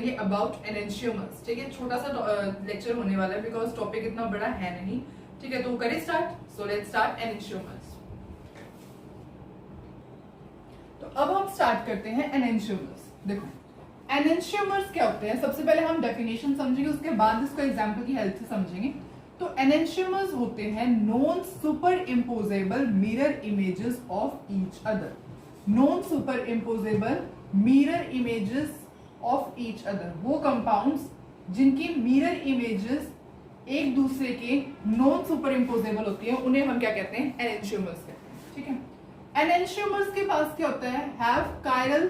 करेंगे about enantiomers. ठीक है, छोटा सा लेक्चर होने वाला है बिकॉज टॉपिक इतना बड़ा है नहीं। ठीक है, तो करें start. So let's start enantiomers. तो अब हम स्टार्ट करते हैं एनेंशियोमर्स। देखो एनेंशियोमर्स क्या होते हैं, सबसे पहले हम डेफिनेशन समझेंगे, उसके बाद इसको एग्जांपल की हेल्प से समझेंगे। तो एनेंशियोमर्स होते हैं non superimposable mirror images of each other. Non superimposable mirror images of each other, वो कंपाउंड्स जिनकी मिरर इमेजेस एक दूसरे के नॉन सुपर इम्पोजेबल होती है, उन्हें हम क्या कहते हैं, एनेंशियोमर्स कहते हैं। ठीक है, एनेंशियोमर्स के पास क्या होता है, हैव कायरल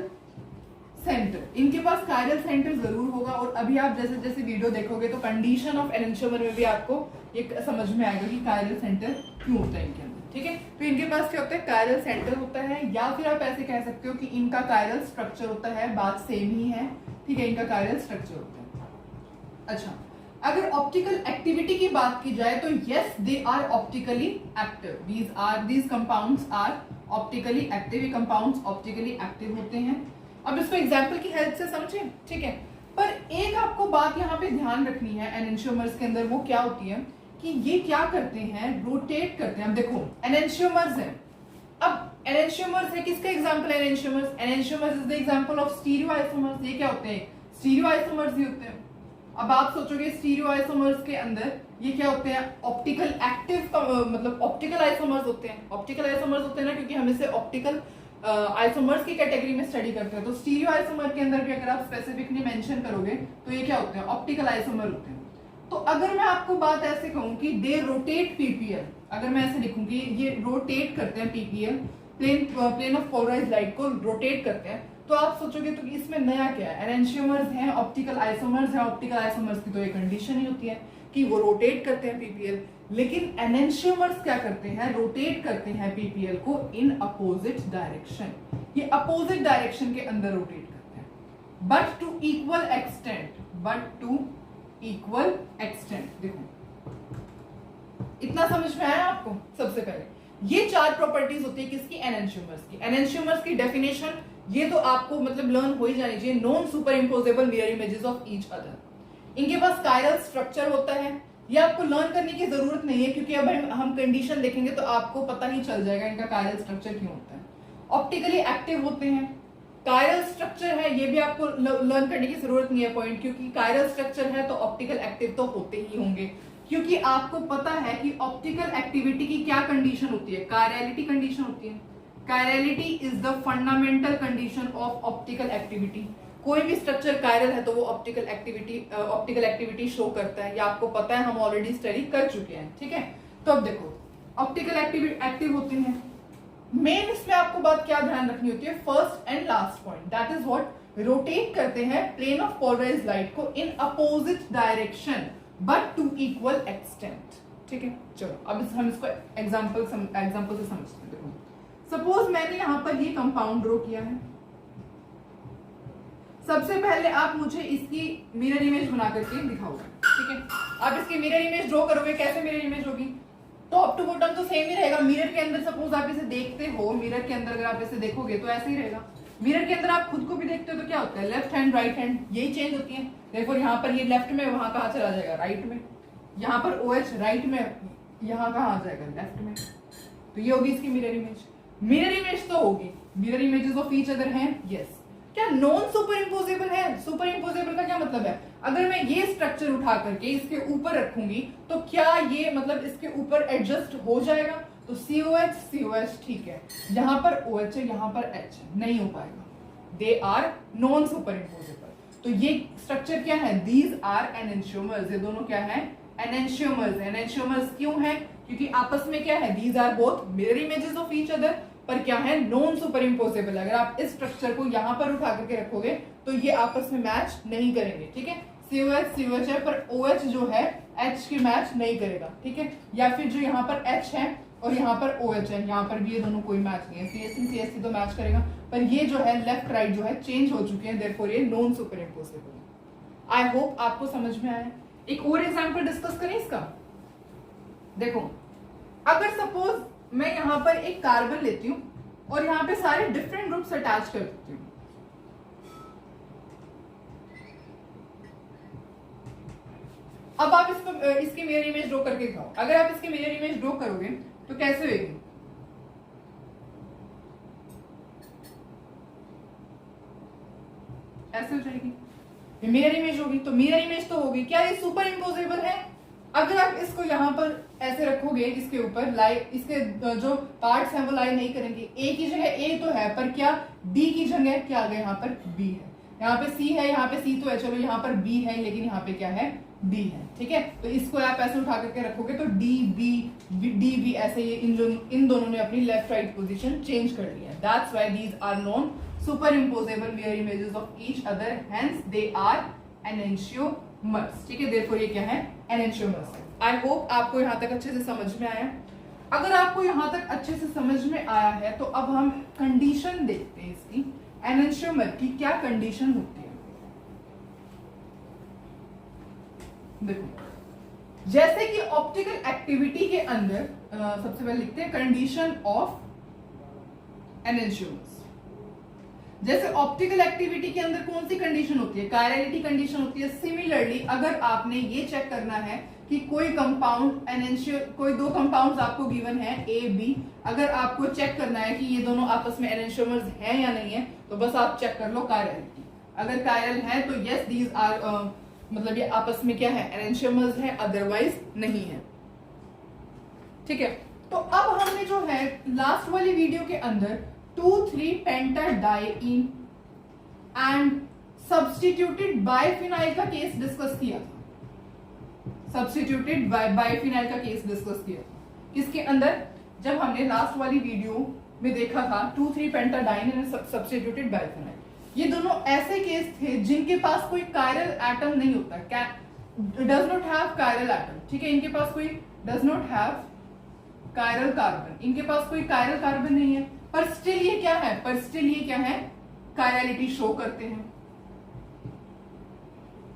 सेंटर। इनके पास कायरल सेंटर जरूर होगा, और अभी आप जैसे जैसे वीडियो देखोगे तो कंडीशन ऑफ एनेंशियोमर में भी आपको ये समझ में आएगा कि कायरल सेंटर क्यों होता है इनके अंदर। ठीक है, तो इनके पास क्या होता है, कायरल सेंटर होता है, या फिर आप ऐसे कह सकते हो कि इनका कायरल स्ट्रक्चर होता है। बात सेम ही है। ठीक है, इनका कायरल स्ट्रक्चर होता है। अच्छा, अगर ऑप्टिकल एक्टिविटी की बात की जाए तो yes they are optically active. These compounds are optically active. ये कंपाउंड्स ऑप्टिकली एक्टिव होते हैं। अब इसको एग्जांपल की हेल्प से समझें। ठीक है, पर एक आपको बात यहाँ पे ध्यान रखनी है एनेंशियोमर्स के अंदर, वो क्या होती है कि ये क्या करते हैं, रोटेट करते हैं। अब देखो एनेंशियोमर्स है, अब एनेंशियोमर्स है, किसका एग्जांपल है enantiomers? Enantiomers is the example of stereo isomers. ये क्या होते हैं, स्टीरियो आइसोमर्स ही होते हैं। अब आप सोचोगे स्टीरियो आइसोमर्स के अंदर ये क्या होते हैं, ऑप्टिकल एक्टिव, मतलब ऑप्टिकल आइसोमर्स होते हैं। ऑप्टिकल आइसोमर्स होते हैं ना, क्योंकि हम इसे ऑप्टिकल आइसोमर्स की कैटेगरी में स्टडी करते हैं। तो स्टीरियो आइसोमर के अंदर भी अगर आप स्पेसिफिकली मेंशन करोगे तो ये क्या होते हैं, ऑप्टिकल आइसोमर होते हैं। तो अगर मैं आपको बात ऐसे कहूं कि दे रोटेट पीपीएल, अगर मैं ऐसे लिखूं कि ये रोटेट करते हैं PPL, plane of polarised light को रोटेट करते हैं, तो आप सोचोगे तो इसमें नया क्या है, एनेंशियोमर्स हैं, ऑप्टिकल आइसोमर्स हैं। ऑप्टिकल आइसोमर्स की तो एक कंडीशन ही होती है कि वो रोटेट करते हैं पीपीएल, लेकिन एनेंशियोमर्स क्या करते हैं, रोटेट करते हैं पीपीएल को इन अपोजिट डायरेक्शन। ये अपोजिट डायरेक्शन के अंदर रोटेट करते हैं, बट टू इक्वल एक्सटेंट। देखो इतना समझ में आया आपको? सबसे पहले ये चार प्रॉपर्टीज होती है किसकी, एनेंशियोमर्स की। एनेंशियोमर्स की डेफिनेशन ये तो आपको मतलब लर्न हो ही जानी चाहिए, non superimposable mirror images of each other. इनके पास कायरल स्ट्रक्चर होता है, ये आपको लर्न करने की जरूरत नहीं है, क्योंकि अब हम कंडीशन देखेंगे तो आपको पता ही चल जाएगा इनका कायरल स्ट्रक्चर क्यों होता है। ऑप्टिकली एक्टिव होते हैं, कायरल स्ट्रक्चर है, ये भी आपको लर्न करने की जरूरत नहीं है पॉइंट, क्योंकि कायरल स्ट्रक्चर है तो ऑप्टिकल एक्टिव तो होते ही होंगे, क्योंकि आपको पता है कि ऑप्टिकल एक्टिविटी की क्या कंडीशन होती है, कायरलिटी कंडीशन होती है। Chirality is the fundamental condition of optical activity. कोई भी स्ट्रक्चर कायरल है तो वो ऑप्टिकल एक्टिविटी शो करता है, या आपको पता है, हम ऑलरेडी स्टडी कर चुके हैं। ठीक है, तो अब देखो ऑप्टिकल एक्टिव होते हैं। मेन इसमें आपको बात क्या ध्यान रखनी होती है, first and last point, that is what, rotate करते हैं प्लेन ऑफ पोलराइज्ड लाइट को in opposite direction but to equal extent. ठीक है, चलो अब हम इसको एग्जांपल से समझते हैं। देखो सपोज मैंने यहां पर ये कंपाउंड ड्रॉ किया है। सबसे पहले आप मुझे इसकी मिरर इमेज बना करके दिखाओगे। ठीक है, आप इसकी मिरर इमेज ड्रॉ करोगे, कैसे मिरर इमेज होगी, टॉप टू बॉटम तो सेम ही रहेगा। मिरर के अंदर सपोज आप इसे देखते हो, मिरर के अंदर अगर आप इसे देखोगे तो ऐसे ही रहेगा। मिरर के अंदर आप खुद को भी देखते हो तो क्या होता है, लेफ्ट हैंड राइट हैंड यही चेंज होती है। देखो यहाँ पर ये लेफ्ट में, वहां कहाँ चला जाएगा, राइट में। यहाँ पर OH राइट में, यहाँ कहाँ आ जाएगा, लेफ्ट में। तो ये होगी इसकी मिरर इमेज। मिरर इमेज तो होगी, mirror images of each other हैं, यस। क्या नॉन सुपर इम्पोजेबल है? सुपर इम्पोजेबल का क्या मतलब है, अगर मैं ये स्ट्रक्चर उठा करके इसके ऊपर रखूंगी तो क्या ये मतलब इसके ऊपर एडजस्ट हो जाएगा? तो COH ठीक है, यहाँ पर OH है, यहाँ पर H है, नहीं हो पाएगा। They are non superimposable. तो ये स्ट्रक्चर क्या है, दीज आर एनेंशियोमर्स। ये दोनों क्या है, एनेंशियोमर्स। एनेंशियोमर्स क्यों है, क्योंकि आपस में क्या है, these are both mirror images of each other, पर क्या है, नॉन सुपर इम्पोजेबल। अगर आप इस स्ट्रक्चर को यहाँ पर उठा करके रखोगे तो ये आपस में मैच नहीं करेंगे। ठीक है, COH है, पर OH जो है H की मैच नहीं करेगा। ठीक है, या फिर जो यहाँ पर H है और यहाँ पर OH है, यहाँ पर भी ये दोनों कोई मैच नहीं है। CSC तो मैच करेगा, पर ये जो है लेफ्ट राइट जो है चेंज हो चुके हैं, देयरफॉर ये नॉन सुपर इम्पोजेबल। आई होप आपको समझ में आया। एक और एग्जांपल डिस्कस करें इसका। देखो अगर सपोज मैं यहाँ पर एक कार्बन लेती हूँ और यहाँ पे सारे डिफरेंट ग्रुप्स अटैच कर देती हूँ, अब आप इसको इसकी मिरर इमेज ड्रॉ करके दिखाओ। अगर आप इसकी मिरर इमेज ड्रॉ करोगे तो कैसे होगी? ऐसे हो जाएगी। ये मिरर इमेज होगी, तो मिरर इमेज तो होगी। क्या ये सुपर इम्पोजेबल है? अगर आप इसको यहाँ पर ऐसे रखोगे, इसके ऊपर लाई, इसके जो पार्ट्स हैं वो लाई नहीं करेंगे। ए की जगह ए तो है, पर क्या डी की जगह क्या आ गया? यहाँ पर बी है। यहाँ पे सी है, यहाँ पे सी तो है, चलो यहाँ पर बी है, लेकिन यहाँ पे क्या है? डी है। ठीक है, तो इसको आप ऐसे उठा करके रखोगे तो डी बी ऐसे ये इन दोनों ने अपनी लेफ्ट राइट पोजीशन चेंज कर लिया। That's why these are known superimposable mirror images of each other, hence they are enantiomers. ठीक है, देयरफॉर ये क्या है? एनेंशियोमर्स। आई होप आपको यहाँ तक अच्छे से समझ में आया। अगर आपको यहाँ तक अच्छे से समझ में आया है तो अब हम कंडीशन देखते हैं इसकी, एनेंशियोमर की क्या कंडीशन होती है। देखो, जैसे कि ऑप्टिकल एक्टिविटी के अंदर सबसे पहले लिखते हैं कंडीशन ऑफ एनेंशियोमर्स। जैसे ऑप्टिकल एक्टिविटी के अंदर कौन सी कंडीशन होती है? कायरलिटी कंडीशन होती है। सिमिलरली अगर आपने ये चेक करना है कि कोई कंपाउंड कोई दो कंपाउंड्स आपको गिवन है ए बी, अगर आपको चेक करना है कि ये दोनों आपस में एनेंशियोमर्स हैं या नहीं है, तो बस आप चेक कर लो कायरलिटी। अगर कायरल है तो यस दीज आर, मतलब ये आपस में क्या है? एनेंशियोमर्स है, अदरवाइज नहीं है। ठीक है, तो अब हमने जो है लास्ट वाली वीडियो के अंदर 2,3-pentadiene एंड सब्स्टिट्यूटेड बाइफिनाइल का केस डिस्कस किया था। सब्स्टिट्यूटेड बाइफिनाइल का केस डिस्कस किया था किसके अंदर? जब हमने लास्ट वाली वीडियो में देखा था 2,3-pentadiene एंड सब्स्टिट्यूटेड बाइफिनाइल। ये दोनों ऐसे केस थे जिनके पास कोई कायरल एटम नहीं होता, does not have chiral atom. ठीक है, इनके पास कोई does not have chiral carbon, इनके पास कोई कायरल कार्बन नहीं है, पर स्टिल ये क्या है? पर स्टिल ये क्या है? कायरलिटी शो करते हैं,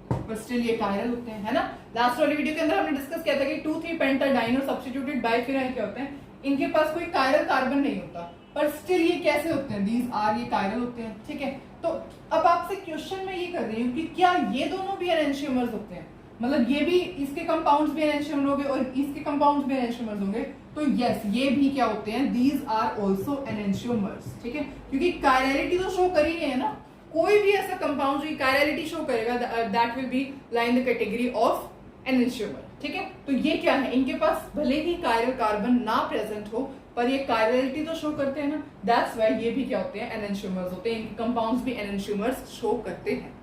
पर स्टिल ये कायरल होते हैं, है ना। लास्ट वाली वीडियो के अंदर हमने डिस्कस किया था कि 2,3-pentadiene और सब्स्टिट्यूटेड बाइफिनाइल क्या होते हैं? इनके पास कोई कायरल कार्बन नहीं होता, पर स्टिल ये कैसे होते हैं? दीज आर, ये कायरल होते हैं। ठीक है, तो अब आपसे क्वेश्चन मैं ये कर रही हूँ कि क्या ये दोनों भी एनेंशियोमर्स होते हैं? मतलब ये भी, इसके कंपाउंड्स भी एनेंशियोमर होंगे और इसके कंपाउंड्स भी एनेंशियोमर्स होंगे, तो यस ये भी क्या होते हैं? These are also enantiomers. ठीक है, क्योंकि कायरलिटी तो शो कर ही है ना। कोई भी ऐसा कंपाउंड जो कायरलिटी शो करेगा that will be line the category of enantiomer. ठीक है, तो ये क्या है? इनके पास भले ही कायरल कार्बन ना प्रेजेंट हो, पर ये कायरलिटी तो शो करते हैं ना। दैट्स व्हाई ये भी क्या होते हैं? एनेंशियोमर्स होते हैं। इनके कंपाउंड्स भी एनेंशियोमर्स शो करते हैं।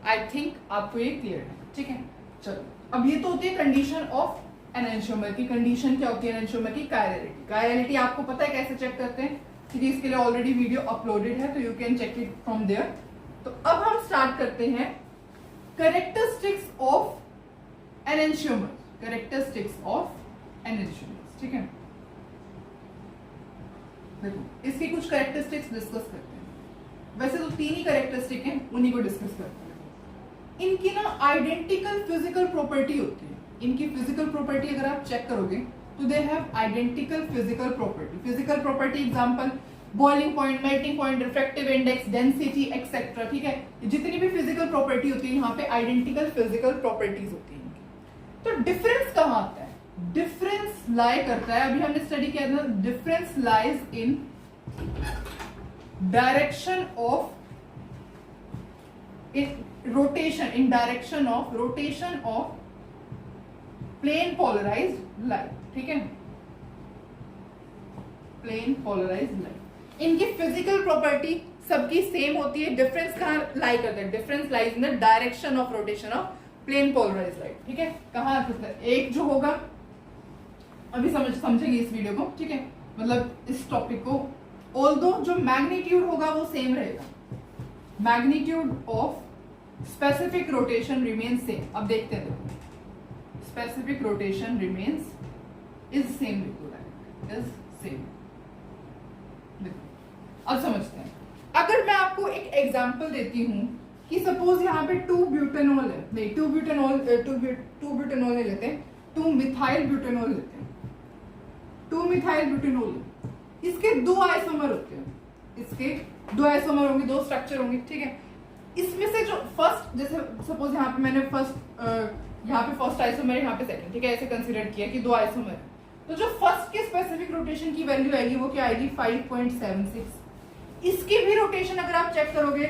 आई थिंक आपको ये क्लियर है। ठीक है, चलो अब ये तो होती है कंडीशन ऑफ एनेंशियोमर की। कंडीशन क्या होती है एनेंशियोमर की? कायरलिटी। कायरलिटी आपको पता है कैसे चेक करते हैं, क्योंकि इसके लिए ऑलरेडी वीडियो अपलोडेड है, तो you can check it from there. तो अब हम स्टार्ट करते हैं characteristics of enantiomer. Characteristics of enantiomers. ठीक है, देखो इसकी कुछ कैरेक्टरिस्टिक्स डिस्कस करते हैं। वैसे तो 3 ही कैरेक्टरिस्टिक हैं, उन्हीं को डिस्कस करते हैं। इनकी ना आइडेंटिकल फिजिकल प्रॉपर्टी होती है। इनकी फिजिकल प्रॉपर्टी अगर आप चेक करोगे तो they have identical physical property. Physical property example boiling point, melting point, refractive index, density etcetera. ठीक है, जितनी भी फिजिकल प्रॉपर्टी होती है यहाँ पे आइडेंटिकल फिजिकल प्रॉपर्टीज होती है इनकी। तो डिफरेंस कहाँ आता है? डिफरेंस लाई करता है, अभी हमने स्टडी किया था, difference lies in direction of rotation, in direction of plane polarised light. ठीक है, प्लेन पोलराइज्ड लाइट। इनकी फिजिकल प्रॉपर्टी सबकी सेम होती है। डिफरेंस कहाँ लाई करता है? Difference lies in the direction of rotation of plane polarised light. ठीक है, कहाँ होता है? एक जो होगा, अभी समझेंगे इस वीडियो को। ठीक है, मतलब इस टॉपिक को, ऑल्दो जो मैग्नीट्यूड होगा वो सेम रहेगा, magnitude of specific rotation remains same. अब देखते हैं, देखो specific rotation remains is same, is same. देखो अब समझते हैं। अगर मैं आपको एक एग्जांपल देती हूं कि सपोज यहाँ पे 2-ब्यूटेनॉल है, नहीं 2-ब्यूटेनॉल नहीं लेते, 2-मिथाइल ब्यूटेनॉल लेते हैं। 2-मिथाइल ब्यूटेनॉल, इसके 2 आइसोमर होते हैं, इसके 2 आइसोमर होंगे, 2 स्ट्रक्चर होंगे। ठीक है, इसमें से जो फर्स्ट, जैसे सपोज यहाँ पे मैंने यहाँ पे फर्स्ट आइसोमर, यहाँ पे सेकंड, ठीक है, ऐसे कंसीडर किया कि 2 आइसोमर है, तो जो फर्स्ट के स्पेसिफिक रोटेशन की वैल्यू आएगी वो क्या आएगी 5.76। इसकी भी रोटेशन अगर आप चेक करोगे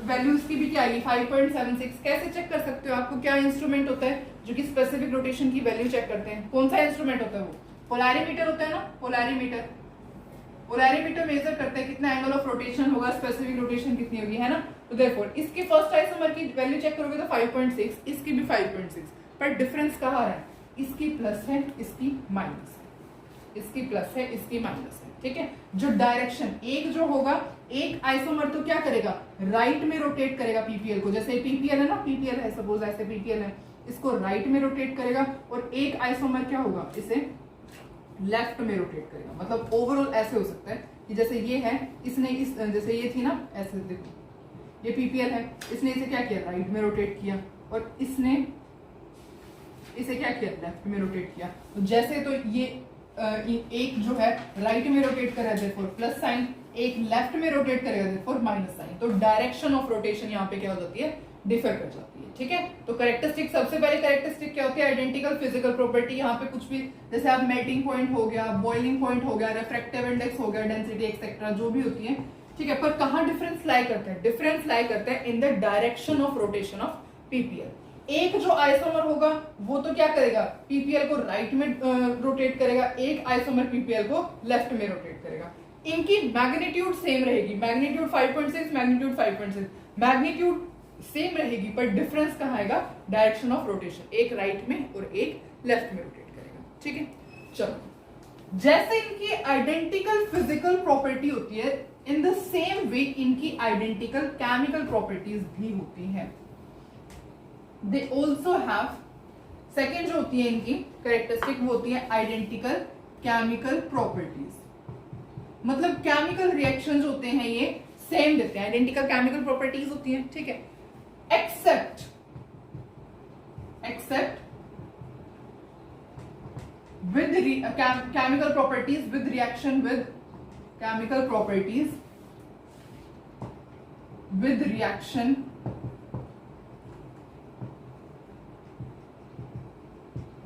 वैल्यू इसकी भी क्या आएगी 5.76। कैसे चेक कर सकते हो? आपको क्या इंस्ट्रूमेंट होता है जो कि स्पेसिफिक रोटेशन की वैल्यू चेक करते हैं? कौन सा इंस्ट्रूमेंट होता है? वो पोलैरिमीटर होता है ना, पोलैरिमीटर। पोलैरिमीटर मेजर करता है कितना एंगल ऑफ रोटेशन होगा, स्पेसिफिक रोटेशन कितनी होगी, है ना। तो देयरफॉर इसके फर्स्ट आइसोमर की वैल्यू चेक करोगे तो 5.6, इसकी भी 5.6, पर डिफरेंस कहाँ है? इसकी प्लस है, इसकी माइनस है, इसकी प्लस है, इसकी माइनस है, ठीक है। जो डायरेक्शन एक जो होगा, एक आइसोमर तो क्या करेगा, राइट में रोटेट करेगा पीपीएल को, जैसे पीपीएल है ना, पीपीएल है, सपोज ऐसे पीपीएल है, इसको राइट में रोटेट करेगा, और एक आइसोमर क्या होगा, इसे लेफ्ट में रोटेट करेगा। मतलब ओवरऑल ऐसे हो सकता है कि जैसे ये है, इसने इस, जैसे ये थी ना, ऐसे देखो ये पीपीएल है, इसने इसे क्या किया, राइट में रोटेट किया, और इसने इसे क्या किया, लेफ्ट में रोटेट किया। तो जैसे तो ये एक जो है राइट में रोटेट कर रहा है देयरफॉर प्लस साइन, एक लेफ्ट में रोटेट करेगा देयरफॉर माइनस साइन। तो डायरेक्शन ऑफ रोटेशन यहाँ पे क्या हो जाती है, डिफर कर जाती है, ठीक है। तो कैरेक्टरिस्टिक, सबसे पहले कैरेक्टरिस्टिक क्या होती है, आइडेंटिकल फिजिकल प्रॉपर्टी। यहाँ पे कुछ भी, जैसे आप मेल्टिंग पॉइंट हो गया, बॉइलिंग पॉइंट हो गया, रिफ्रैक्टिव इंडेक्स हो गया, डेंसिटी एक्सेट्रा जो भी होती है, ठीक है। पर कहाँ डिफरेंस लाई करते हैं? डिफरेंस लाई करते हैं इन the direction of rotation of PPL. एक जो आइसोमर होगा वो तो क्या करेगा, पीपीएल को राइट में रोटेट करेगा, एक आइसोमर पीपीएल को लेफ्ट में रोटेट करेगा। इनकी मैग्नीट्यूड सेम रहेगी, मैग्नीट्यूड 5.6, मैग्नीट्यूड 5.6, मैग्नीट्यूड सेम रहेगी, पर डिफरेंस कहाँ आएगा, डायरेक्शन ऑफ रोटेशन, एक राइट में और एक लेफ्ट में रोटेट करेगा, ठीक है। चलो, जैसे इनकी आइडेंटिकल फिजिकल प्रॉपर्टी होती है, इन द सेम वे इनकी आइडेंटिकल केमिकल प्रॉपर्टीज भी होती हैं। दे ऑल्सो हैव, सेकेंड जो होती है इनकी कैरेक्टरिस्टिक वो होती है आइडेंटिकल केमिकल प्रॉपर्टीज। मतलब केमिकल रिएक्शंस होते हैं ये सेम देते हैं, आइडेंटिकल केमिकल प्रॉपर्टीज होती हैं, ठीक है। Except with chemical properties with reaction with chemical properties with reaction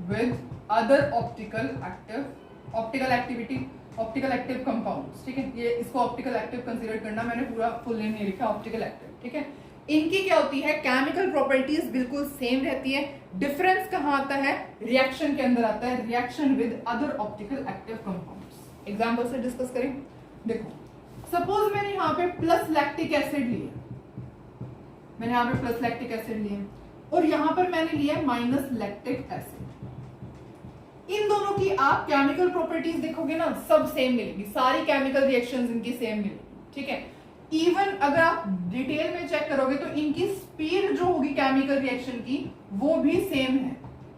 with other optical active compounds, ठीक है। ये इसको ऑप्टिकल एक्टिव कंसीडर करना, मैंने पूरा फुल नेम नहीं लिखा, ऑप्टिकल एक्टिव, ठीक है। इनकी क्या होती है, केमिकल प्रॉपर्टीज बिल्कुल सेम रहती है, डिफरेंस कहां आता है, रिएक्शन के अंदर आता है, reaction with other optical active compounds. Example से डिस्कस करें। देखो, सपोज मैंने यहाँ पे प्लस लैक्टिक एसिड लिया, मैंने यहाँ पे प्लस लैक्टिक एसिड लिया, और यहाँ पर मैंने लिया माइनस लैक्टिक एसिड। इन दोनों की आप केमिकल प्रॉपर्टीज देखोगे ना, सब सेम मिलेगी, सारी केमिकल रिएक्शंस इनकी सेम मिलेगी, ठीक है। इवन अगर आप डिटेल में चेक करोगे तो इनकी स्पीड जो होगी केमिकल रिएक्शन की वो भी सेम है,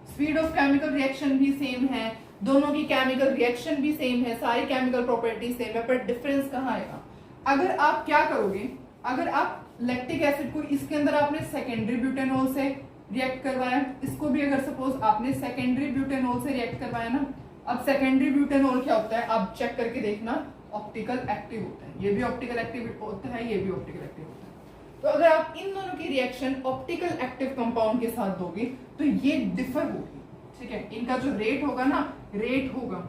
स्पीड ऑफ केमिकल रिएक्शन भी सेम है, दोनों की केमिकल रिएक्शन भी सेम है, सारी केमिकल प्रॉपर्टी सेम है, पर डिफरेंस कहाँ आएगा, अगर आप क्या करोगे, अगर आप लैक्टिक एसिड को इसके अंदर आपने सेकेंडरी ब्यूटेनॉल से रिएक्ट करवाया, इसको भी अगर सपोज आपने सेकेंडरी ब्यूटेनॉल से रिएक्ट करवाया ना, अब सेकेंडरी ब्यूटेनॉल क्या होता है, आप चेक करके देखना, ऑप्टिकल एक्टिव होता है, ये भी ऑप्टिकल एक्टिव होता है, ये भी ऑप्टिकल एक्टिव होता है। तो अगर आप इन दोनों की रिएक्शन ऑप्टिकल एक्टिव कंपाउंड के साथ दोगे तो ये डिफर होगी, ठीक है। इनका जो रेट होगा ना, रेट होगा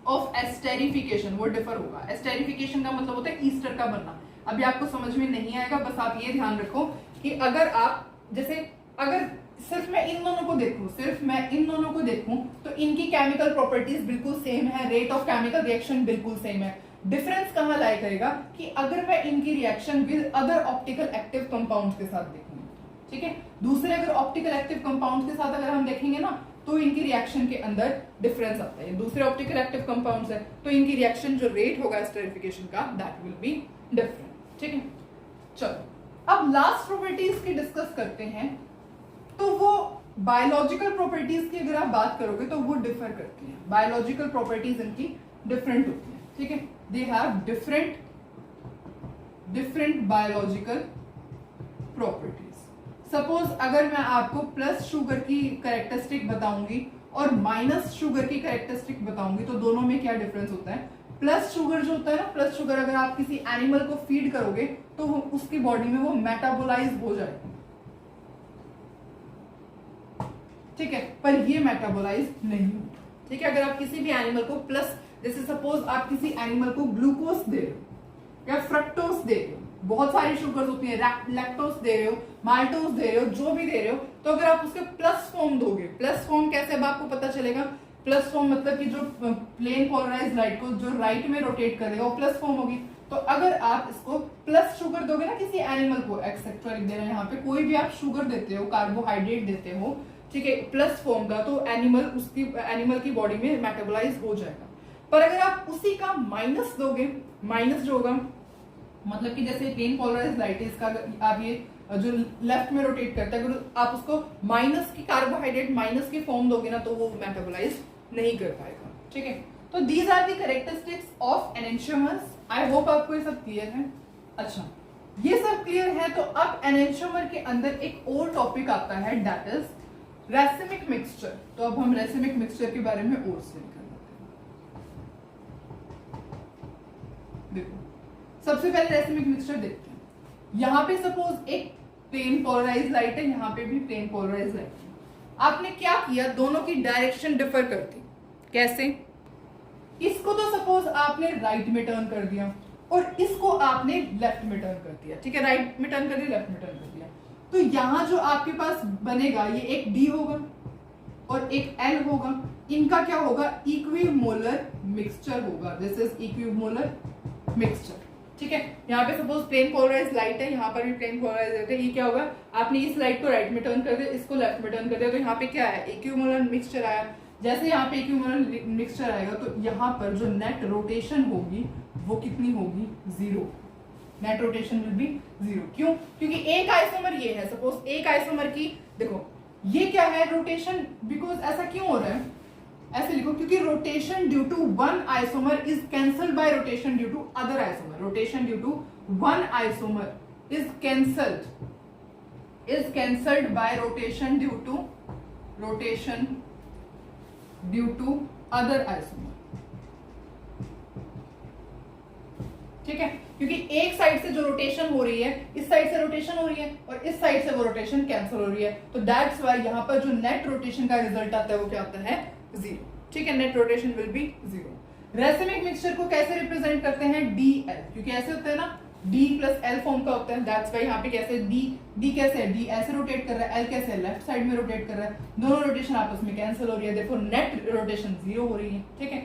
ऑफ एस्टेरिफिकेशन, वो डिफर होगा। एस्टेरिफिकेशन का मतलब होता है ईस्टर का बनना। अभी आपको समझ में नहीं आएगा, बस आप ये ध्यान रखो कि अगर आप, जैसे अगर सिर्फ मैं इन दोनों को देखूं तो इनकी केमिकल प्रॉपर्टीज बिल्कुल सेम है, रेट ऑफ केमिकल रिएक्शन बिल्कुल सेम है। डिफरेंस कहां लाई करेगा कि अगर मैं इनकी reaction with other optical active compounds के साथ देखूंगा, ठीक है। दूसरे अगर ऑप्टिकल एक्टिव कंपाउंड्स के साथ अगर हम देखेंगे ना तो इनकी रिएक्शन के अंदर डिफरेंस आता है। दूसरे ऑप्टिकल एक्टिव कंपाउंड्स है तो इनकी रिएक्शन जो रेट होगा एस्टेरिफिकेशन का, दैट विल बी डिफरेंट, ठीक है। चलो अब लास्ट प्रॉपर्टीज की डिस्कस करते हैं। तो वो बायोलॉजिकल प्रॉपर्टीज की अगर आप बात करोगे तो वो डिफर करती हैं, बायोलॉजिकल प्रॉपर्टीज इनकी डिफरेंट होती हैं, ठीक है। They have different biological properties. Suppose अगर मैं आपको प्लस शुगर की कैरेक्टरिस्टिक बताऊंगी और माइनस शुगर की कैरेक्टरिस्टिक बताऊंगी तो दोनों में क्या डिफरेंस होता है, प्लस शुगर जो होता है ना, प्लस शुगर अगर आप किसी एनिमल को फीड करोगे तो उसकी बॉडी में वो मेटाबोलाइज हो जाएगा, ठीक है, पर ये मेटाबोलाइज नहीं होता, ठीक है। अगर आप किसी भी एनिमल को प्लस, जैसे सपोज आप किसी एनिमल को ग्लूकोज दे रहे हो या फ्रक्टोज दे रहे हो, बहुत सारी शुगर्स होती है, लैक्टोज दे रहे हो, माल्टोज दे रहे हो, जो भी दे रहे हो, तो अगर आप उसके प्लस फॉर्म दोगे, प्लस फॉर्म कैसे अब आपको पता चलेगा, प्लस फॉर्म मतलब कि जो प्लेन पोलराइज्ड लाइट को जो राइट में रोटेट करेगा वो प्लस फॉर्म होगी। तो अगर आप इसको प्लस शुगर दोगे ना किसी एनिमल को, एक्सेट्रा लिख देना यहाँ पे, कोई भी आप शुगर देते हो, कार्बोहाइड्रेट देते हो, ठीक है, प्लस फॉर्म का, तो एनिमल की बॉडी में मेटाबोलाइज हो जाएगा। पर अगर आप उसी का माइनस दोगे, माइनस जो होगा मतलब कि जैसे प्लेन पोलराइज्ड लाइट है, इसका आप ये जो लेफ्ट में रोटेट करता है, अगर आप उसको माइनस की कार्बोहाइड्रेट माइनस की फॉर्म दोगे ना तो वो मेटाबोलाइज नहीं कर पाएगा, ठीक है। तो these are the characteristics of enantiomers. I hope आपको ये सब क्लियर है। अच्छा, ये सब क्लियर है तो अब एनेंशियोमर के अंदर एक और टॉपिक आता है, दैट इज रेसिमिक मिक्सचर। तो अब हम रेसिमिक मिक्सचर के बारे में और स्टडी करते हैं। देखो, सबसे पहले रेसिमिक मिक्सचर देखते हैं। यहाँ पे सपोज एक प्लेन पोलराइज्ड लाइट है, यहाँ पे भी प्लेन पोलराइज्ड लाइट है। आपने क्या किया, दोनों की डायरेक्शन डिफर कर दी। कैसे? इसको तो सपोज आपने राइट में टर्न कर दिया और इसको आपने लेफ्ट में टर्न कर दिया, ठीक है, राइट में टर्न कर दिया, लेफ्ट में टर्न कर दिया। तो यहां जो आपके पास बनेगा ये एक डी होगा और एक एल होगा। इनका क्या होगा, इक्विमोलर मिक्सचर होगा। दिस इज इक्विमोलर मिक्सचर, ठीक है। यहाँ पे सपोज प्लेन पोलराइज्ड लाइट है, यहाँ पर भी प्लेन पोलराइज्ड लाइट है। ये क्या होगा, आपने इस लाइट को राइट में टर्न कर दिया, इसको लेफ्ट में टर्न कर दिया, तो यहाँ पे क्या है, इक्विमोलर मिक्सचर आया। जैसे यहाँ पे इक्विमोलर मिक्सचर आएगा तो यहाँ पर जो नेट रोटेशन होगी वो कितनी होगी, 0। Net rotation will be 0। क्यों? क्योंकि एक आइसोमर ये है, सपोज एक आइसोमर की, देखो ये क्या है, रोटेशन। बिकॉज ऐसा क्यों हो रहा है, ऐसे लिखो, क्योंकि rotation due to one isomer is cancelled by rotation due to other isomer. Rotation due to one isomer is cancelled by rotation due to other isomer, ठीक है। क्योंकि एक साइड से जो रोटेशन हो रही है, इस साइड से रोटेशन हो रही है और इस साइड से वो रोटेशन कैंसिल हो रही है, तो दैट्स व्हाई यहाँ पर जो नेट रोटेशन का रिजल्ट आता है वो क्या आता है, 0, ठीक है। Net rotation will be 0। Racemic mixture को कैसे रिप्रेजेंट करते हैं, DL, क्योंकि ऐसे होता है ना, D प्लस L फॉर्म का होता है। दैट्स व्हाई यहाँ पे कैसे D कैसे है, D ऐसे रोटेट कर रहा है, L कैसे है, लेफ्ट साइड में रोटेट कर रहा है, दोनों रोटेशन आपस में कैंसिल हो रही है, देखो नेट रोटेशन 0 हो रही है, ठीक है।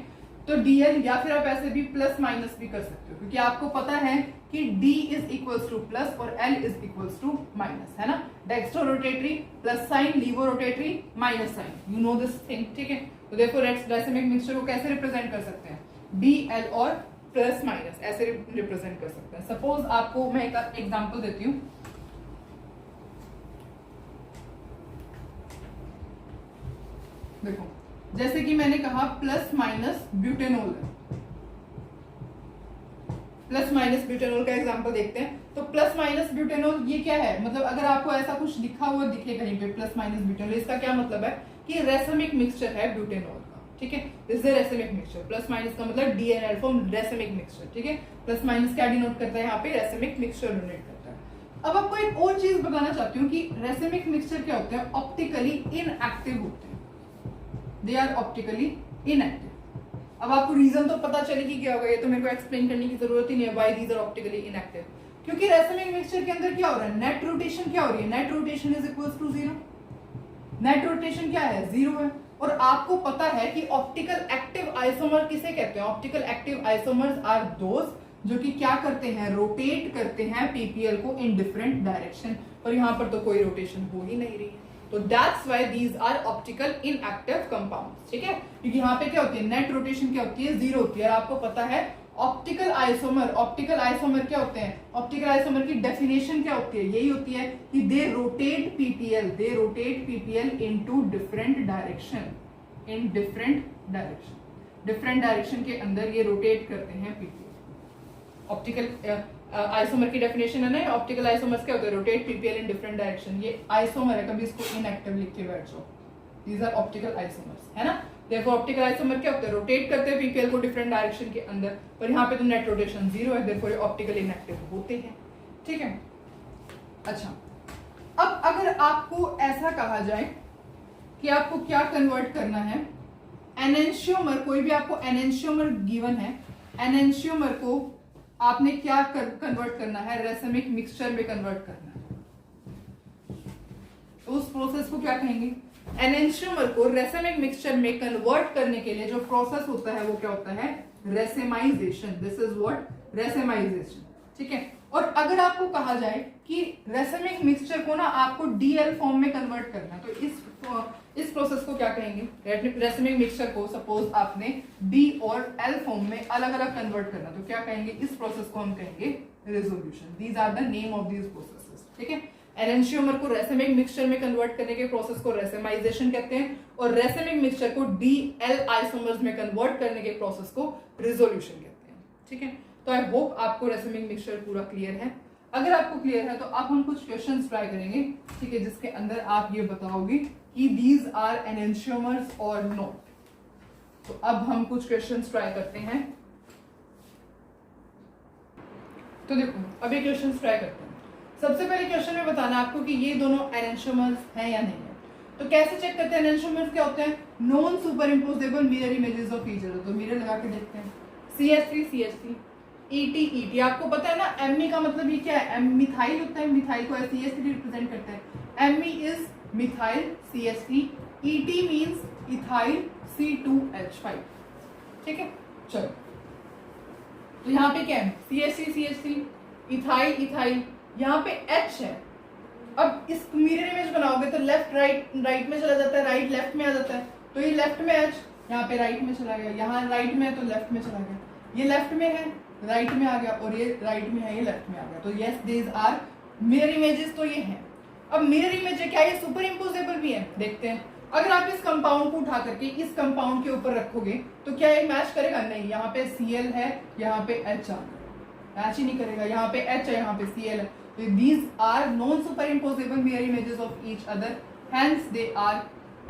तो DL, या फिर आप ऐसे भी प्लस माइनस भी कर सकते हो, क्योंकि आपको पता है कि D is equals to plus और L is equals to minus, है ना। Dextrorotatory plus sign, laevorotatory minus sign, you know this thing, ठीक है। तो देखो रेसिमिक मिक्सचर को कैसे रिप्रेजेंट कर सकते हैं, DL और प्लस माइनस ऐसे रिप्रेजेंट कर सकते हैं। सपोज आपको मैं एक एग्जांपल देती हूँ। देखो, जैसे कि मैंने कहा प्लस माइनस ब्यूटेनॉल है, प्लस माइनस ब्यूटेनॉल का एग्जांपल देखते हैं। तो प्लस माइनस ब्यूटेनॉल ये क्या है, मतलब अगर आपको ऐसा कुछ लिखा हुआ दिखे कहीं पे प्लस माइनस ब्यूटेनॉल, इसका क्या मतलब है कि रेसिमिक मिक्सचर है ब्यूटेनॉल का, ठीक है। This is racemic mixture. Plus minus का मतलब DNL फॉर्म रेसिमिक मिक्सचर, ठीक है। प्लस माइनस क्या डिनोट करता है, यहाँ पे रेसिमिक मिक्सचर डिनोट करता है। अब आपको एक और चीज बताना चाहती हूँ कि रेसिमिक मिक्सचर क्या होते हैं, ऑप्टिकली इनएक्टिव होते हैं। They are optically inactive. अब आपको रीजन तो पता चलेगी क्या होगा, ये तो मेरे को एक्सप्लेन करने की जरूरत ही नहीं है, why these are optically inactive. क्योंकि रेसिमिक मिक्सचर के अंदर क्या हो रहा है, नेट रोटेशन क्या हो रही है, net rotation is equals to 0। Net rotation क्या है, 0 है। और आपको पता है कि ऑप्टिकल एक्टिव आइसोमर किसे कहते हैं, optical active isomers are those जो कि क्या करते हैं, रोटेट करते हैं पीपीएल को इन डिफरेंट डायरेक्शन। और यहाँ पर तो कोई रोटेशन हो ही नहीं रही है, तो that's why these are optical inactive compounds, ठीक है। क्योंकि यहाँ पे क्या होती है, नेट रोटेशन क्या होती है, 0 होती है। और आपको पता है ऑप्टिकल आइसोमर क्या होते हैं, ऑप्टिकल आइसोमर की डेफिनेशन क्या होती है, यही होती है कि they rotate PPL into different direction, in different direction के अंदर ये रोटेट करते हैं पीपीएल। ऑप्टिकल आइसोमर की डेफिनेशन है ना, ऑप्टिकल आइसोमर्स क्या होते हैं, rotate PPL in different direction. ये आइसोमर है, कभी इसको इनएक्टिव लिख के बैठ जाओ, दीज आर ऑप्टिकल आइसोमर्स, है ना। देखो ऑप्टिकल आइसोमर क्या होता है, रोटेट करते हैं पीपीएल को डिफरेंट डायरेक्शन के अंदर, पर यहाँ पे तो नेट रोटेशन 0 है, देखो ऑप्टिकल इनएक्टिव होते हैं। ठीक है, अच्छा अब अगर आपको ऐसा कहा जाए कि आपको क्या कन्वर्ट करना है, एनेंशियोमर, कोई भी आपको एनेंशियोमर गिवन है, एनेंशियोमर को आपने क्या कन्वर्ट करना है, रेसमिक मिक्सचर में कन्वर्ट करना है, तो उस प्रोसेस को क्या कहेंगे, एनेंशियोमर को रेसमिक मिक्सचर में कन्वर्ट करने के लिए जो प्रोसेस होता है वो क्या होता है, racemisation. This is what, racemisation. ठीक है, और अगर आपको कहा जाए कि रेसमिक मिक्सचर को ना आपको डीएल फॉर्म में कन्वर्ट करना है, तो इस प्रोसेस को क्या कहेंगे, रेसमिक मिक्सचर को सपोज आपने डी और एल फॉर्म में अलग अलग कन्वर्ट करना, तो क्या कहेंगे, इस प्रोसेस को हम कहेंगे resolution. These are the name of these processes. ठीक है, एनेंशियोमर को रेसमिक मिक्सचर में कन्वर्ट करने के प्रोसेस को रेसेमाइजेशन कहते हैं, और रेसमिक मिक्सचर को डी एल आइसोमर्स में कन्वर्ट करने के प्रोसेस को रेजोल्यूशन कहते हैं। ठीक है, तो आई होप आपको रेसमिक मिक्सचर पूरा क्लियर है। अगर आपको क्लियर है तो अब हम कुछ क्वेश्चंस ट्राई करेंगे, ठीक है, जिसके अंदर आप ये बताओगे कि दीज आर एनेंशियोमर्स और नॉट। तो अब हम कुछ क्वेश्चंस ट्राई करते हैं। तो देखो अब ये क्वेश्चंस ट्राई करते हैं। सबसे पहले क्वेश्चन में बताना आपको कि ये दोनों एनेंशियोमर्स हैं या नहीं है। तो कैसे चेक करते हैं एनेंशियोमर्स क्या होते हैं, non superimposable mirror images of each other. तो मिरर लगा के देखते हैं, CH3 ET आपको पता है ना, Me का मतलब ये क्या है, मिथाइल होता है, मिथाइल को CH3 रिप्रेजेंट करता है। Me is methyl CH3, ET means ethyl C2H5। ठीक है, चलो तो यहाँ पे क्या है, CH3 इथाइल, यहाँ पे H है। अब इस मिरर इमेज बनाओगे तो लेफ्ट राइट में चला जाता है, राइट लेफ्ट में आ जाता है, तो ये लेफ्ट में H, यहाँ पे राइट में चला गया, यहाँ राइट में है तो लेफ्ट में चला गया, ये लेफ्ट में है राइट में आ गया, और ये राइट में है ये लेफ्ट में आ गया। तो yes these are mirror images, तो ये हैं। अब मिरर इमेज है क्या, ये सुपर इम्पोजेबल भी है, देखते हैं। अगर आप इस कंपाउंड को उठा करके इस कंपाउंड के ऊपर रखोगे तो क्या ये मैच करेगा, नहीं, यहाँ पे Cl है, यहाँ पे H आ गया, मैच ही नहीं करेगा, यहाँ पे H है, यहाँ पे Cl है। तो these are non superimposable mirror images of each other, hence they are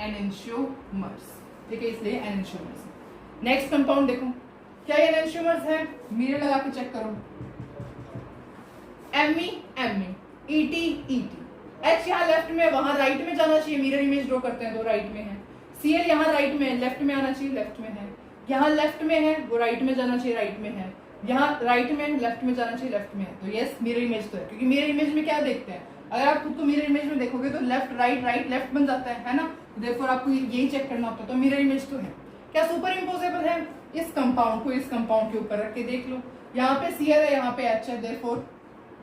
enantiomers. ठीक है, इसलिए एनेंशियोमर्स। नेक्स्ट कंपाउंड देखो, क्या ये एनेंशियोमर्स है, मिरर लगा के चेक करो। Me ET H यहाँ लेफ्ट में, वहां राइट में जाना चाहिए, मिरर इमेज ड्रॉ करते हैं तो राइट में है। Cl यहाँ राइट में है, लेफ्ट में आना चाहिए, लेफ्ट में है। यहाँ लेफ्ट में है, वो राइट में जाना चाहिए, राइट में है। यहाँ राइट में, लेफ्ट में जाना चाहिए, लेफ्ट में है। तो यस मिरर इमेज तो है, क्योंकि मिरर इमेज में क्या देखते हैं, अगर आप खुद को मिरर इमेज में देखोगे तो लेफ्ट राइट लेफ्ट बन जाता है ना, देयरफॉर आपको यही चेक करना होता है। तो मिरर इमेज तो है। क्या सुपर इम्पोजेबल है, इस कंपाउंड को इस कंपाउंड के ऊपर रख के देख लो, यहाँ पे Cl है, यहाँ पे H है, देयरफॉर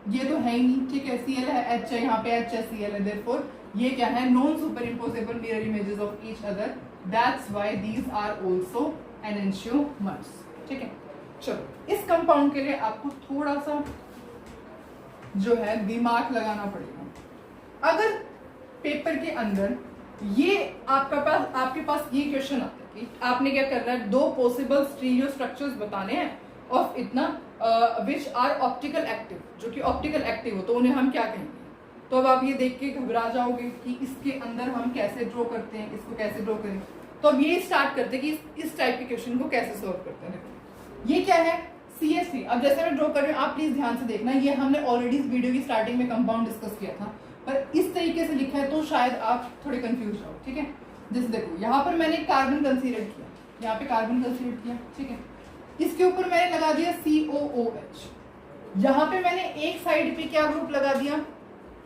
ये तो है ही नहीं। ठीक है, Cl है, H है, यहाँ पे H है, Cl है, देयरफॉर ये क्या है, non superimposable mirror images of each other, that's why these are also enantiomers. ठीक है, चलो इस कंपाउंड के लिए आपको थोड़ा सा जो है दिमाग लगाना पड़ेगा। अगर पेपर के अंदर ये आपके पास ये क्वेश्चन आता है कि आपने क्या करना है, दो पॉसिबल स्टीरियो स्ट्रक्चर्स बताने हैं ऑफ इतना विच आर ऑप्टिकल एक्टिव, जो कि ऑप्टिकल एक्टिव हो, तो उन्हें हम क्या कहेंगे। तो अब आप ये देख के घबरा जाओगे कि इसके अंदर हम कैसे ड्रॉ करते हैं, इसको कैसे ड्रॉ करें। तो अब ये स्टार्ट करते हैं कि इस टाइप के क्वेश्चन को कैसे सॉल्व करते हैं। ये क्या है, CH3। अब जैसे मैं ड्रॉ कर रही हूँ, आप प्लीज ध्यान से देखना, ये हमने ऑलरेडी इस वीडियो की स्टार्टिंग में कंपाउंड डिस्कस किया था, पर इस तरीके से लिखा है तो शायद आप थोड़े कंफ्यूज हो। ठीक है, जैसे देखो यहाँ पर मैंने कार्बन कंसीडर किया, यहाँ पे कार्बन कंसीडर किया, ठीक है, इसके ऊपर मैंने लगा दिया COOH। यहाँ पे मैंने एक साइड पे क्या ग्रुप लगा दिया,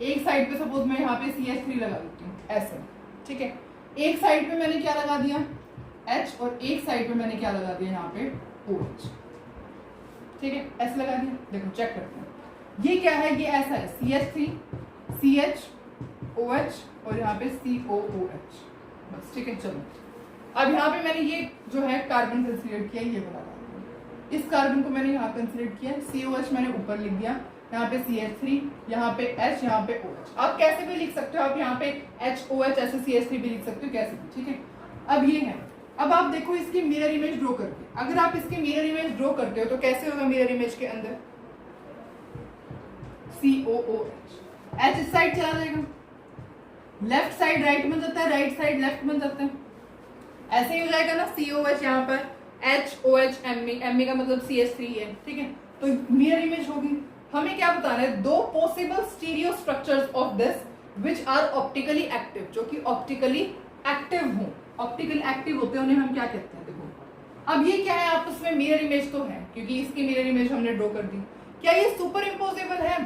एक साइड पे सपोज मैं यहाँ पे CH3 लगा देती हूँ ऐसे। ठीक है, एक साइड पे मैंने क्या लगा दिया H, और एक साइड पे मैंने क्या लगा दिया यहाँ पे OH। ठीक है, ऐसे लगा दिया। देखो चेक करते हैं, ये क्या है, ये ऐसा है CH3 CHOH और यहाँ पे COOH बस। ठीक है, चलो अब यहाँ पे मैंने ये जो है कार्बन कंसीडर किया, ये वाला इस कार्बन को मैंने यहाँ कंसीडर किया, COH मैंने ऊपर लिख दिया, यहाँ पे CH3, यहाँ पे H, यहाँ पे OH। आप कैसे भी लिख सकते हो, आप यहाँ पे HOH ऐसे CH3 भी लिख सकते हो, कैसे भी। ठीक है, अब ये है। अब आप देखो इसकी मिरर इमेज ड्रॉ करके, अगर आप इसकी मिरर इमेज ड्रॉ करते हो तो कैसे होगा मिरर इमेज के अंदर, COOH, H इस साइड चला जाएगा, लेफ्ट साइड राइट बन जाता है, राइट साइड लेफ्ट बन जाता है। ऐसे ही हो जाएगा ना COH यहाँ पर HOH Me का मतलब CH3 है, ठीक है। तो मिरर इमेज होगी। हमें क्या बताना है, दो possible stereo structures of this which are optically active, जो कि ऑप्टिकली एक्टिव हो। ऑप्टिकल एक्टिव होते हैं उन्हें हम क्या कहते हैं, देखो अब ये क्या है आपस में मिरर इमेज तो है, क्योंकि इसकी मिरर इमेज हमने ड्रॉ कर दी। क्या ये सुपर इम्पोजेबल है,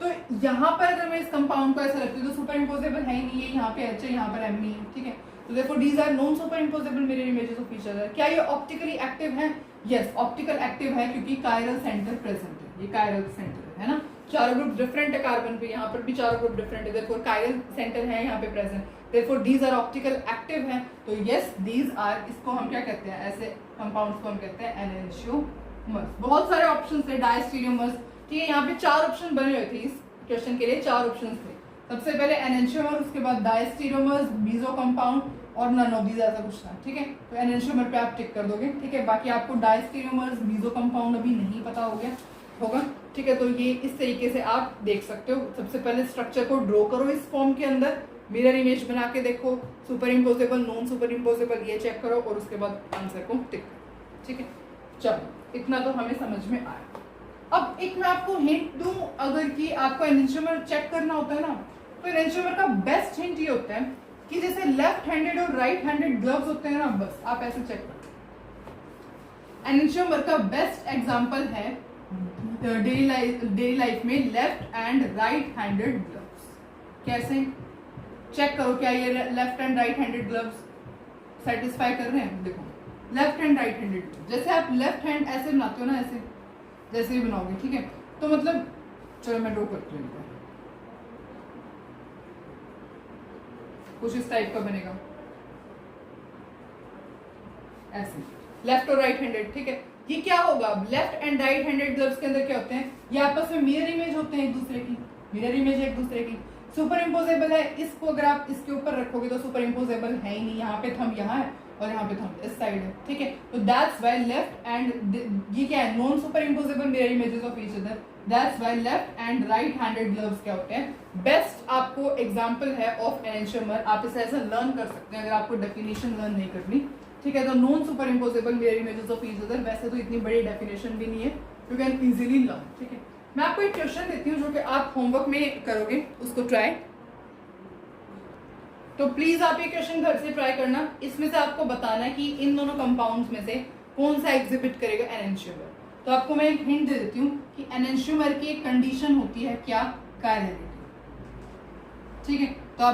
तो यहाँ पर अगर मैं इस कंपाउंड को ऐसा रखती हूँ तो सुपर इम्पोजेबल है ही नहीं है, यहाँ पे H है, यहाँ पर Me है, ठीक है। तो therefore these are non superimposable mirror images of each other। क्या ये ऑप्टिकली एक्टिव है, यस ऑप्टिकल एक्टिव है, क्योंकि कायरल सेंटर प्रेजेंट है, ये कायरल सेंटर है ना। चारों ग्रुप डिफरेंट है कार्बन पे, यहाँ पर भी चारों ग्रुप डिफरेंट है, therefore कायरल सेंटर है यहाँ पे present, therefore these are optical active है। तो यस these are, इसको हम क्या कहते हैं, ऐसे कंपाउंड्स को हम कहते हैं एनेंशियोमर्स। बहुत सारे ऑप्शंस थे, डायस्टीरियोमर्स, ठीक है। यहाँ पे 4 ऑप्शन बने हुए थे इस क्वेश्चन के लिए, 4 ऑप्शंस थे। सबसे पहले एनेंशियोमर, उसके बाद डायस्टीरियोमर्स, बीजो कंपाउंड और नन ऑफ दीज, ऐसा कुछ था, ठीक है। तो एनेंशियोमर पे आप टिक कर दोगे, ठीक है। बाकी आपको डायस्टीरियोमर्स, बीजो कंपाउंड अभी नहीं पता हो गया होगा, ठीक है। तो ये इस तरीके से आप देख सकते हो। सबसे पहले स्ट्रक्चर को ड्रॉ करो इस फॉर्म के अंदर, मिरर इमेज बना के देखो, super imposable, non super imposable, ये चेक करो और उसके बाद आंसर को टिक करो, ठीक है। चलो इतना तो हमें समझ में आया। अब एक मैं आपको हिंट दूं, अगर कि आपको एनेंशियोमर चेक करना होता है ना, तो एनेंशियोमर का बेस्ट हिंट ये होता है कि जैसे लेफ्ट हैंडेड और राइट हैंडेड ग्लव्स होते हैं ना, बस आप ऐसे चेक करो। एनेंशियोमर का बेस्ट एग्जांपल है डेली लाइफ में left and right handed gloves. कैसे चेक करो, क्या ये left and right handed gloves satisfy कर रहे हैं। देखो लेफ्ट एंड राइट हैंडेड, जैसे आप लेफ्ट हैंड ऐसे बनाते हो ना, ऐसे जैसे ही बनाओगे, ठीक है। तो मतलब चलो मैं ड्रॉ करती हूँ, कुछ इस टाइप का बनेगा, ऐसे लेफ्ट और राइट हैंडेड, ठीक है। ये क्या होगा, left and right handed gloves के अंदर क्या होते हैं, ये आपस में मिरर इमेज होते हैं एक दूसरे की, मिरर इमेज एक दूसरे की। सुपर इम्पोजेबल है, इसको अगर आप इसके ऊपर रखोगे तो सुपर इम्पोजेबल है ही नहीं, यहाँ पे थंब यहाँ है और यहाँ पे थंब इस साइड है, ठीक है। तो दैट्स व्हाई लेफ्ट एंड, ये क्या है, non superimposable mirror images of each other, that's why left and right handed gloves क्या होते हैं। बेस्ट आपको एग्जांपल है ऑफ एनेंशियोमर, आप इसे ऐसा लर्न कर सकते हैं अगर आपको डेफिनेशन लर्न नहीं करनी, ठीक है। तो non superimposable mirror images of each other, वैसे तो इतनी बड़ी डेफिनेशन भी नहीं है, यू कैन इजीली लर्न, ठीक है। मैं आपको एक क्वेश्चन देती हूँ जो कि आप होमवर्क में करोगे, उसको ट्राई, तो प्लीज आप ये क्वेश्चन घर से ट्राई करना। इसमें से आपको बताना है कि इन दोनों कंपाउंड्स में से कौन सा एग्जिबिट करेगा एनेंशियोमर। तो आपको मैं एक हिंट दे देती हूँ कि एनेंशियोमर की एक कंडीशन होती है क्या, कायरलिटी, ठीक है। तो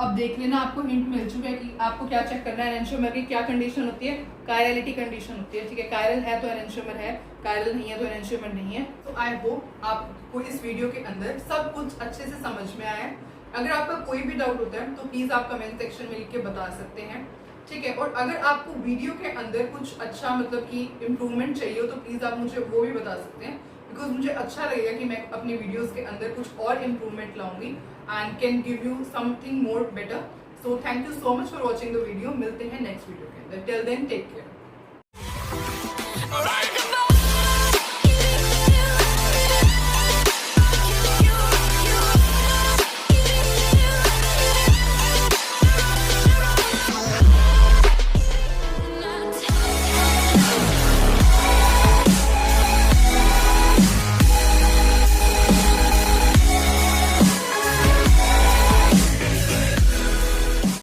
अब देख लेना, आपको हिंट मिल चुका है कि आपको क्या चेक करना है, एनेंशियोमर की क्या कंडीशन होती है, कायरलिटी कंडीशन होती है, ठीक है। कायरल है तो एनेंशियोमर है, कायरल नहीं है तो एनेंशियोमर नहीं है। तो आई होप आपको इस वीडियो के अंदर सब कुछ अच्छे से समझ में आया है। अगर आपका कोई भी डाउट होता है तो प्लीज आप कमेंट सेक्शन में लिख के बता सकते हैं, ठीक है। और अगर आपको वीडियो के अंदर कुछ अच्छा मतलब कि इम्प्रूवमेंट चाहिए हो तो प्लीज आप मुझे वो भी बता सकते हैं, बिकॉज मुझे अच्छा लगेगा कि मैं अपनी वीडियोस के अंदर कुछ और इम्प्रूवमेंट लाऊंगी and can give you something more better. So thank you so much for watching the video. मिलते हैं नेक्स्ट वीडियो के अंदर, टिल देन टेक केयर।